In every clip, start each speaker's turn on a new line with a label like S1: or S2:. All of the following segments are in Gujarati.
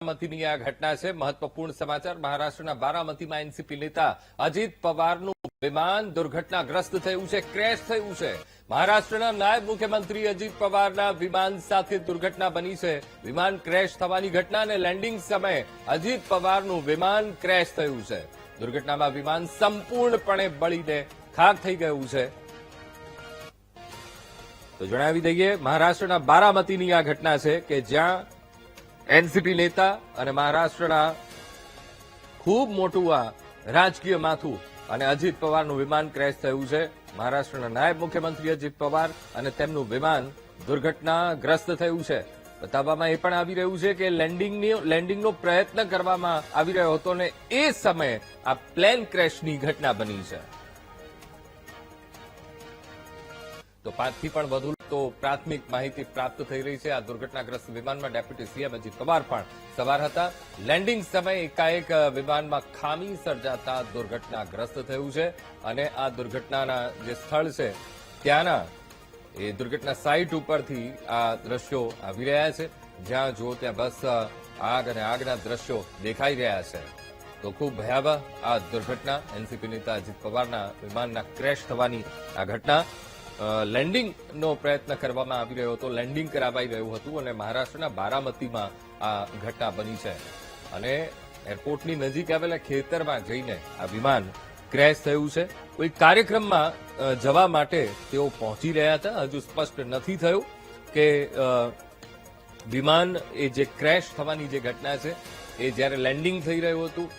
S1: બારામતીની આ ઘટના છે મહત્વપૂર્ણ સમાચાર। મહારાષ્ટ્રના બારામતીમાં એનસીપી નેતા અજીત પવારનું વિમાન દુર્ઘટનાગ્રસ્ત થયું છે, ક્રેશ થયું છે। મહારાષ્ટ્રના નાયબ મુખ્યમંત્રી અજીત પવારના વિમાન સાથે દુર્ઘટના બની છે। વિમાન ક્રેશ થવાની ઘટના અને લેન્ડિંગ સમયે અજીત પવારનું વિમાન ક્રેશ થયું છે। દુર્ઘટનામાં વિમાન સંપૂર્ણપણે બળીને ખાક થઈ ગયું છે। તો જણાવી દઈએ, મહારાષ્ટ્રના બારામતીની આ ઘટના છે કે જ્યાં એનસીપી નેતા અને મહારાષ્ટ્રના ખૂબ મોટું આ રાજકીય માથું અને અજીત પવારનું વિમાન ક્રેશ થયું છે। મહારાષ્ટ્રના નાયબ મુખ્યમંત્રી અજીત પવાર અને તેમનું વિમાન દુર્ઘટનાગ્રસ્ત થયું છે। બતાવવામાં એ પણ આવી રહ્યું છે કે લેન્ડિંગનો પ્રયત્ન કરવામાં આવી રહ્યો હતો અને એ સમયે આ પ્લેન ક્રેશની ઘટના બની છે। તો 5 થી પણ વધુ તો પ્રાથમિક માહિતી પ્રાપ્ત થઈ રહી છે। આ દુર્ઘટનાગ્રસ્ત વિમાનમાં ડેપ્યુટી સીએમ અજીત પવાર પણ સવાર હતા। લેન્ડિંગ સમયે એકાએક વિમાનમાં ખામી સર્જાતા દુર્ઘટનાગ્રસ્ત થયું છે અને આ દુર્ઘટનાના જે સ્થળ છે ત્યાંના એ દુર્ઘટના સાઇટ ઉપરથી આ દ્રશ્યો આવી રહ્યા છે। જ્યાં જુઓ ત્યાં બસ આગ અને આગના દ્રશ્યો દેખાઈ રહ્યા છે। તો ખૂબ ભયાવહ આ દુર્ઘટના, એનસીપી નેતા અજીત પવારના વિમાનના ક્રેશ થવાની આ ઘટના। લેન્ડિંગનો પ્રયત્ન કરવામાં આવી રહ્યો હતો, લેન્ડિંગ કરાવાઈ રહ્યું હતું અને મહારાષ્ટ્રના બારામતીમાં આ ઘટના બની છે અને એરપોર્ટની નજીક આવેલા ખેતરમાં જઈને આ વિમાન ક્રેશ થયું છે। કોઈ કાર્યક્રમમાં જવા માટે તેઓ પહોંચી રહ્યા હતા। હજુ સ્પષ્ટ નથી થયું કે વિમાન એ જે ક્રેશ થવાની જે ઘટના છે એ જ્યારે લેન્ડિંગ થઈ રહ્યું હતું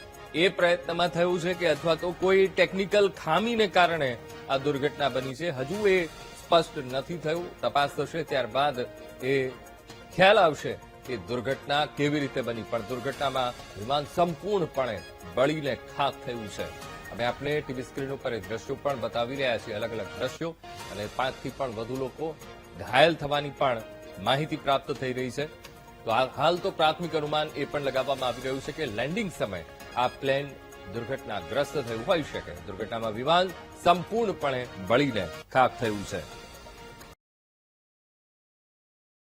S1: એ પ્રયત્નમાં થયું છે કે અથવા તો કોઈ ટેકનિકલ ખામીને કારણે આ દુર્ઘટના બની છે, હજુ એ સ્પષ્ટ નથી થયું। તપાસ થશે ત્યારબાદ એ ખ્યાલ આવશે કે દુર્ઘટના કેવી રીતે બની, પણ દુર્ઘટનામાં વિમાન સંપૂર્ણપણે બળીને ખાક થયું છે। અમે આપને ટીવી સ્ક્રીન ઉપર એ દ્રશ્યો પણ બતાવી રહ્યા છીએ, અલગ અલગ દ્રશ્યો, અને 5 થી પણ વધુ લોકો ઘાયલ થવાની પણ માહિતી પ્રાપ્ત થઈ રહી છે। તો હાલ તો પ્રાથમિક અનુમાન એ પણ લગાવવામાં આવી રહ્યું છે કે લેન્ડિંગ સમયે આ પ્લેન દુર્ઘટનાગ્રસ્ત થયું હોઈ શકે। દુર્ઘટનામાં વિમાન સંપૂર્ણપણે બળીને ખાક થયું છે।